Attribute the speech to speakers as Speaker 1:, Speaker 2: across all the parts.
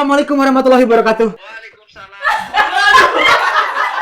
Speaker 1: Assalamualaikum warahmatullahi wabarakatuh.
Speaker 2: Waalaikumsalam.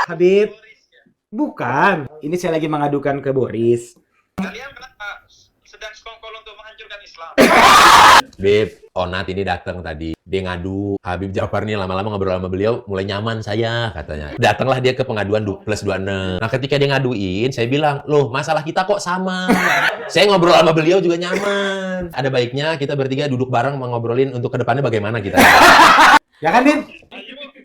Speaker 1: Habib,
Speaker 2: Boris ya.
Speaker 1: bukan. Ini saya lagi mengadukan ke Boris.
Speaker 2: Kalian kenapa sedang sekongkol untuk menghancurkan Islam?
Speaker 3: Beb, Onat ini datang tadi. Dia ngadu. Habib Jafar nih lama-lama ngobrol sama beliau, mulai nyaman saya katanya. Datanglah dia ke pengaduan plus 26. Nah ketika dia ngaduin, saya bilang, loh masalah kita kok sama. Saya ngobrol sama beliau juga nyaman. Ada baiknya kita bertiga duduk bareng ngobrolin untuk kedepannya bagaimana kita.
Speaker 1: Ya kan, Bib?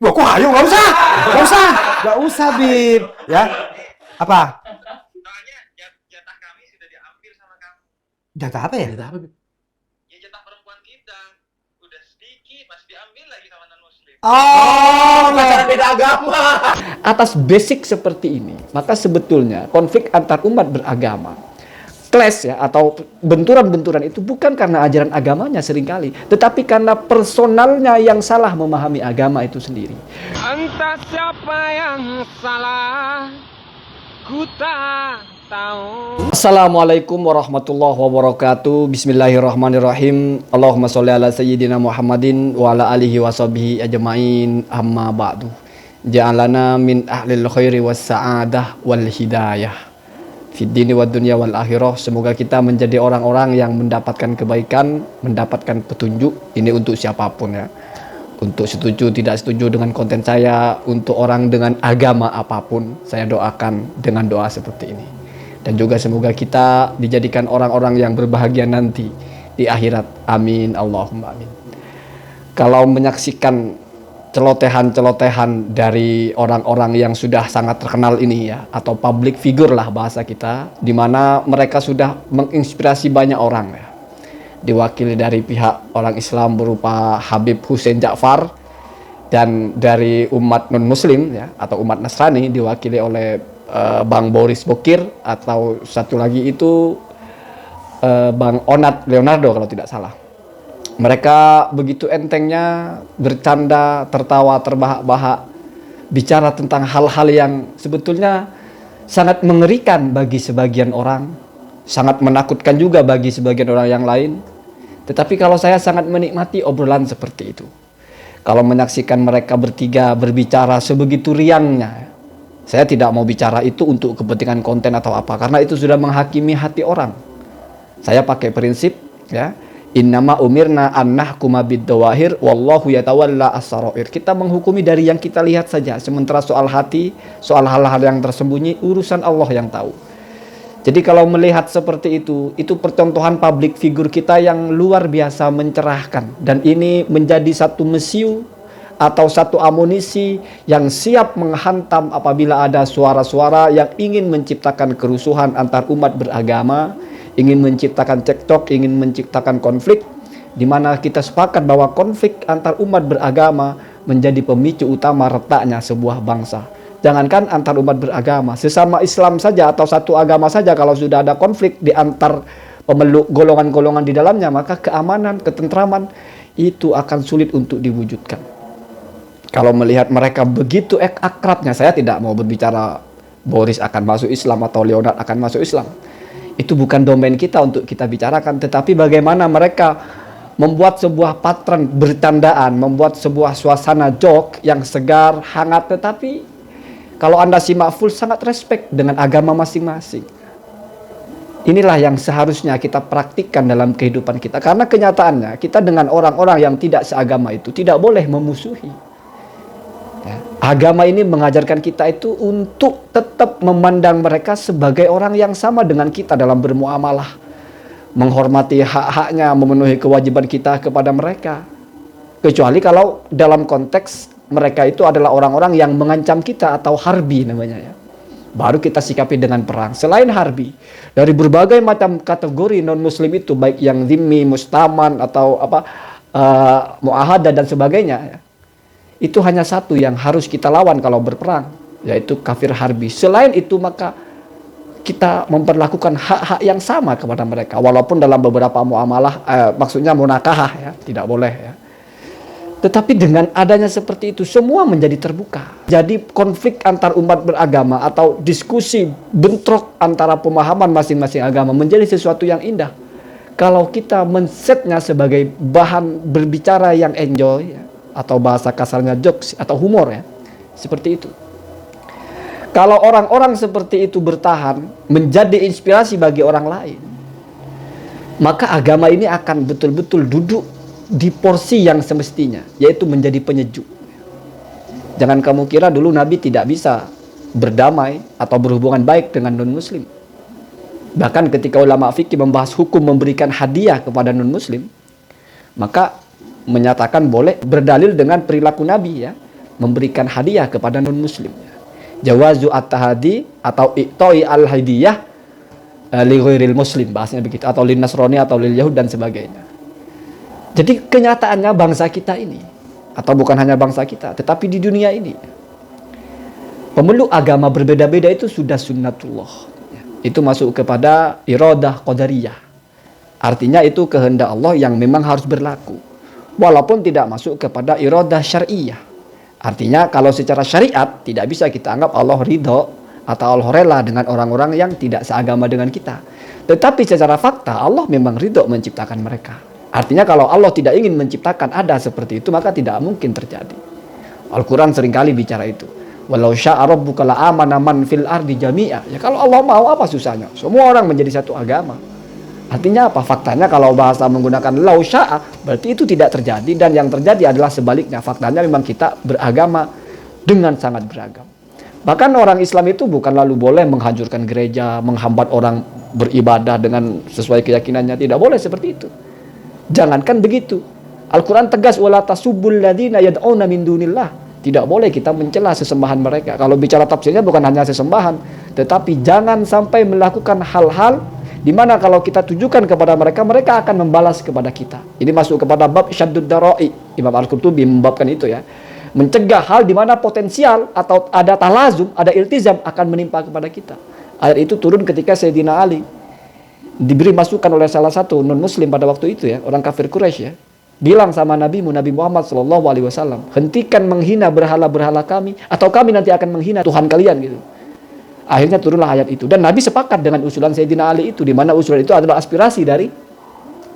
Speaker 1: Wah, kok ayo? Nggak usah. Nggak usah. Nggak usah, Bib. Ya? Apa?
Speaker 2: Soalnya jatah kami sudah diambil sama kamu.
Speaker 1: Jatah apa ya?
Speaker 3: Kita apa, Beb?
Speaker 2: Ya jatah perempuan kita. Udah sedikit, masih diambil lagi sama non-muslim.
Speaker 1: Oh,
Speaker 3: Pacaran beda agama.
Speaker 4: Atas basic seperti ini, maka sebetulnya konflik antar umat beragama, clash ya atau benturan-benturan itu bukan karena ajaran agamanya seringkali, tetapi karena personalnya yang salah memahami agama itu sendiri.
Speaker 5: Entah siapa yang salah, ku tak tahu.
Speaker 4: Assalamualaikum warahmatullahi wabarakatuh. Bismillahirrahmanirrahim. Allahumma sholli ala sayyidina Muhammadin wa ala alihi washabihi ajmain. Amma ba'du. Ja'alana min ahlil khairi was sa'adah wal hidayah fid dini wad dunya wal akhirah. Semoga kita menjadi orang-orang yang mendapatkan kebaikan, mendapatkan petunjuk. Ini untuk siapapun ya. Untuk setuju tidak setuju dengan konten saya, untuk orang dengan agama apapun, saya doakan dengan doa seperti ini. Dan juga semoga kita dijadikan orang-orang yang berbahagia nanti di akhirat. Amin Allahumma amin. Kalau menyaksikan celotehan-celotehan dari orang-orang yang sudah sangat terkenal ini ya, atau public figure lah bahasa kita, di mana mereka sudah menginspirasi banyak orang ya. Diwakili dari pihak orang Islam berupa Habib Hussein Ja'far, dan dari umat non-muslim ya atau umat Nasrani diwakili oleh Bang Boris Bokir, atau satu lagi itu Bang Onat Leonardo kalau tidak salah. Mereka begitu entengnya bercanda, tertawa, terbahak-bahak, bicara tentang hal-hal yang sebetulnya sangat mengerikan bagi sebagian orang, sangat menakutkan juga bagi sebagian orang yang lain. Tetapi kalau saya sangat menikmati obrolan seperti itu. Kalau menyaksikan mereka bertiga berbicara sebegitu riangnya, saya tidak mau bicara itu untuk kepentingan konten atau apa, karena itu sudah menghakimi hati orang. Saya pakai prinsip ya, innama umirna an nahkuma bid-dawahir wallahu yatawalla as-sarair. Kita menghukumi dari yang kita lihat saja, sementara soal hati, soal hal-hal yang tersembunyi urusan Allah yang tahu. Jadi kalau melihat seperti itu percontohan public figure kita yang luar biasa mencerahkan, dan ini menjadi satu mesiu atau satu amunisi yang siap menghantam apabila ada suara-suara yang ingin menciptakan kerusuhan antar umat beragama, ingin menciptakan cekcok, ingin menciptakan konflik, di mana kita sepakat bahwa konflik antar umat beragama menjadi pemicu utama retaknya sebuah bangsa. Jangankan antar umat beragama, sesama Islam saja atau satu agama saja, kalau sudah ada konflik di antar pemeluk golongan-golongan di dalamnya, maka keamanan, ketentraman itu akan sulit untuk diwujudkan. Kalau melihat mereka begitu akrabnya, saya tidak mau berbicara Boris akan masuk Islam atau Leonard akan masuk Islam. Itu bukan domain kita untuk kita bicarakan, tetapi bagaimana mereka membuat sebuah patron bercandaan, membuat sebuah suasana joke yang segar, hangat, tetapi kalau Anda simak full sangat respect dengan agama masing-masing. Inilah yang seharusnya kita praktikkan dalam kehidupan kita. Karena kenyataannya kita dengan orang-orang yang tidak seagama itu tidak boleh memusuhi. Ya. Agama ini mengajarkan kita itu untuk tetap memandang mereka sebagai orang yang sama dengan kita dalam bermuamalah. Menghormati hak-haknya, memenuhi kewajiban kita kepada mereka. Kecuali kalau dalam konteks mereka itu adalah orang-orang yang mengancam kita atau harbi namanya ya. Baru kita sikapi dengan perang. Selain harbi, dari berbagai macam kategori non-muslim itu, baik yang zimmi, mustaman atau muahadah dan sebagainya ya, itu hanya satu yang harus kita lawan kalau berperang, yaitu kafir harbi. Selain itu maka kita memperlakukan hak-hak yang sama kepada mereka, walaupun dalam beberapa muamalah maksudnya munakahah ya, tidak boleh ya. Tetapi dengan adanya seperti itu, semua menjadi terbuka. Jadi konflik antar umat beragama atau diskusi bentrok antara pemahaman masing-masing agama menjadi sesuatu yang indah. Kalau kita men-setnya sebagai bahan berbicara yang enjoy, ya, atau bahasa kasarnya jokes atau humor ya. Seperti itu. Kalau orang-orang seperti itu bertahan menjadi inspirasi bagi orang lain, maka agama ini akan betul-betul duduk di porsi yang semestinya, yaitu menjadi penyejuk. Jangan kamu kira dulu Nabi tidak bisa berdamai atau berhubungan baik dengan non-muslim. Bahkan ketika ulama fikih membahas hukum memberikan hadiah kepada non-muslim, maka menyatakan boleh berdalil dengan perilaku Nabi ya, memberikan hadiah kepada non-muslim. Jawazu at-tahadi atau i'toi al-hadiyah li ghairil muslim, bahasanya begitu, atau lin nasrani atau lil yahud dan sebagainya. Jadi kenyataannya bangsa kita ini, atau bukan hanya bangsa kita, tetapi di dunia ini, pemeluk agama berbeda-beda itu sudah sunnatullah. Itu masuk kepada iradah qadariyah. Artinya itu kehendak Allah yang memang harus berlaku. Walaupun tidak masuk kepada iradah syariah. Artinya kalau secara syariat tidak bisa kita anggap Allah ridho atau Allah rela dengan orang-orang yang tidak seagama dengan kita. Tetapi secara fakta Allah memang ridho menciptakan mereka. Artinya kalau Allah tidak ingin menciptakan ada seperti itu, maka tidak mungkin terjadi. Al-Quran seringkali bicara itu. Walau sya'a rabbuka la'amana man fil ardi jami'a. Ya kalau Allah mau, apa susahnya? Semua orang menjadi satu agama. Artinya apa? Faktanya kalau bahasa menggunakan lau sya'a, berarti itu tidak terjadi, dan yang terjadi adalah sebaliknya. Faktanya memang kita beragama dengan sangat beragam. Bahkan orang Islam itu bukan lalu boleh menghancurkan gereja, menghambat orang beribadah dengan sesuai keyakinannya. Tidak boleh seperti itu. Jangankan begitu. Al-Quran tegas, wala tasubbul ladzina yad'una min dunillah. Tidak boleh kita mencela sesembahan mereka. Kalau bicara tafsirnya bukan hanya sesembahan, tetapi jangan sampai melakukan hal-hal di mana kalau kita tujukan kepada mereka, mereka akan membalas kepada kita. Ini masuk kepada bab syaddud darai. Imam Al-Qurtubi membabkan itu ya. Mencegah hal di mana potensial atau ada talazum, ada iltizam akan menimpa kepada kita. Ayat itu turun ketika Sayyidina Ali diberi masukan oleh salah satu non-muslim pada waktu itu ya, orang kafir Quraisy ya. Bilang sama Nabi Muhammad SAW, hentikan menghina berhala-berhala kami, atau kami nanti akan menghina Tuhan kalian gitu. Akhirnya turunlah ayat itu, dan Nabi sepakat dengan usulan Sayyidina Ali itu, di mana usulan itu adalah aspirasi dari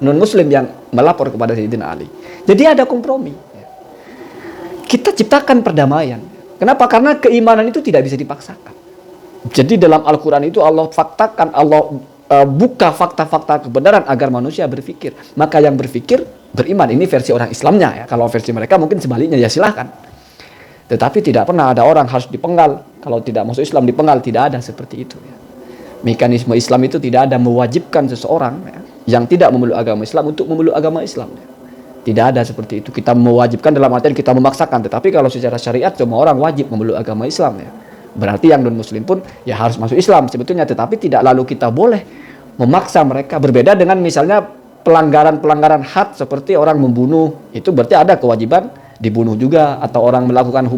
Speaker 4: non-muslim yang melapor kepada Sayyidina Ali. Jadi ada kompromi. Kita ciptakan perdamaian. Kenapa? Karena keimanan itu tidak bisa dipaksakan. Jadi dalam Al-Quran itu Allah faktakan, Allah buka fakta-fakta kebenaran agar manusia berpikir. Maka yang berpikir beriman. Ini versi orang Islamnya ya. Kalau versi mereka mungkin sebaliknya, ya silahkan. Tetapi tidak pernah ada orang harus dipenggal. Kalau tidak masuk Islam dipenggal, tidak ada seperti itu ya. Mekanisme Islam itu tidak ada mewajibkan seseorang ya, yang tidak memeluk agama Islam untuk memeluk agama Islam ya. Tidak ada seperti itu. Kita mewajibkan dalam artian kita memaksakan. Tetapi kalau secara syariat semua orang wajib memeluk agama Islam ya. Berarti yang non-muslim pun ya harus masuk Islam sebetulnya. Tetapi tidak lalu kita boleh memaksa mereka. Berbeda dengan misalnya pelanggaran-pelanggaran had seperti orang membunuh. Itu berarti ada kewajiban dibunuh juga. Atau orang melakukan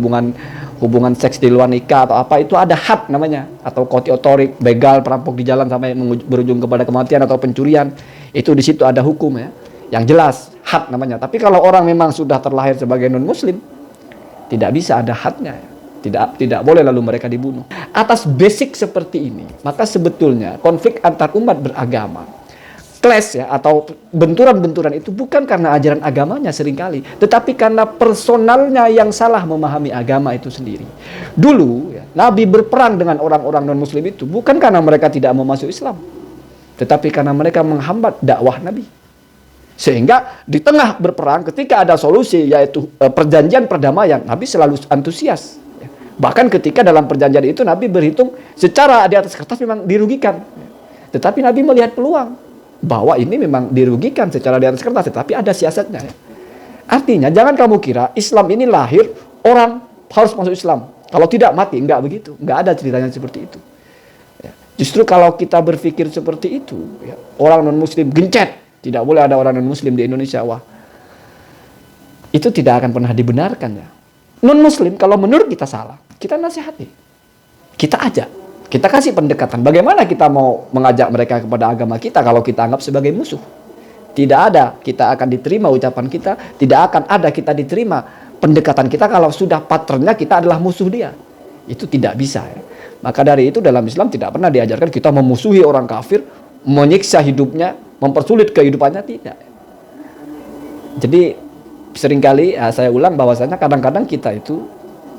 Speaker 4: hubungan seks di luar nikah atau apa, itu ada had namanya. Atau koti otorik, begal, perampok di jalan sampai berujung kepada kematian atau pencurian. Itu di situ ada hukum ya, yang jelas had namanya. Tapi kalau orang memang sudah terlahir sebagai non-muslim, tidak bisa ada hadnya ya. Tidak boleh lalu mereka dibunuh. Atas basic seperti ini, maka sebetulnya konflik antar umat beragama, clash ya, atau benturan-benturan itu bukan karena ajaran agamanya seringkali, tetapi karena personalnya yang salah memahami agama itu sendiri. Dulu ya, Nabi berperang dengan orang-orang non-muslim itu bukan karena mereka tidak mau masuk Islam, tetapi karena mereka menghambat dakwah Nabi. Sehingga di tengah berperang, ketika ada solusi yaitu perjanjian perdamaian, Nabi selalu antusias. Bahkan ketika dalam perjanjian itu Nabi berhitung secara di atas kertas memang dirugikan. Tetapi Nabi melihat peluang bahwa ini memang dirugikan secara di atas kertas, tetapi ada siasatnya. Artinya jangan kamu kira Islam ini lahir orang harus masuk Islam. Kalau tidak mati, enggak begitu. Enggak ada ceritanya seperti itu. Justru kalau kita berpikir seperti itu, ya, orang non-muslim gencet. Tidak boleh ada orang non-muslim di Indonesia. Wah, itu tidak akan pernah dibenarkan ya. Non-muslim kalau menurut kita salah, kita nasihati, kita ajak, kita kasih pendekatan. Bagaimana kita mau mengajak mereka kepada agama kita kalau kita anggap sebagai musuh? Tidak ada kita akan diterima ucapan kita, tidak akan ada kita diterima pendekatan kita kalau sudah patternnya kita adalah musuh dia. Itu tidak bisa ya. Maka dari itu dalam Islam tidak pernah diajarkan kita memusuhi orang kafir, menyiksa hidupnya, mempersulit kehidupannya, tidak. Jadi seringkali saya ulang bahwasanya kadang-kadang kita itu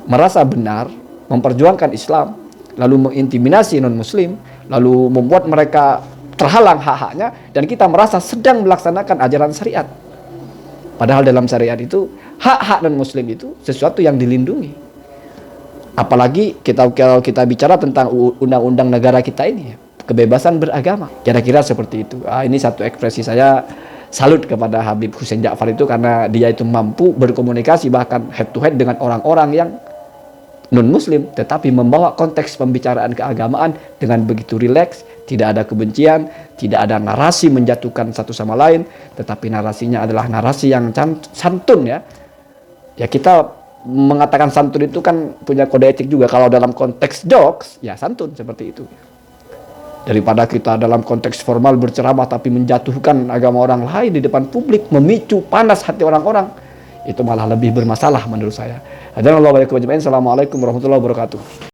Speaker 4: merasa benar, memperjuangkan Islam, lalu mengintimidasi non-muslim, lalu membuat mereka terhalang hak-haknya, dan kita merasa sedang melaksanakan ajaran syariat. Padahal dalam syariat itu, hak-hak non-muslim itu sesuatu yang dilindungi. Apalagi kalau kita bicara tentang undang-undang negara kita ini, kebebasan beragama. Kira-kira seperti itu. Ini satu ekspresi saya salut kepada Habib Hussein Ja'far itu, karena dia itu mampu berkomunikasi bahkan head to head dengan orang-orang yang non-muslim, tetapi membawa konteks pembicaraan keagamaan dengan begitu rileks, tidak ada kebencian, tidak ada narasi menjatuhkan satu sama lain, tetapi narasinya adalah narasi yang santun ya. Ya, kita mengatakan santun itu kan punya kode etik juga. Kalau dalam konteks jokes, ya santun seperti itu. Daripada kita dalam konteks formal berceramah tapi menjatuhkan agama orang lain di depan publik, memicu panas hati orang-orang, itu malah lebih bermasalah menurut saya. Assalamualaikum warahmatullahi wabarakatuh.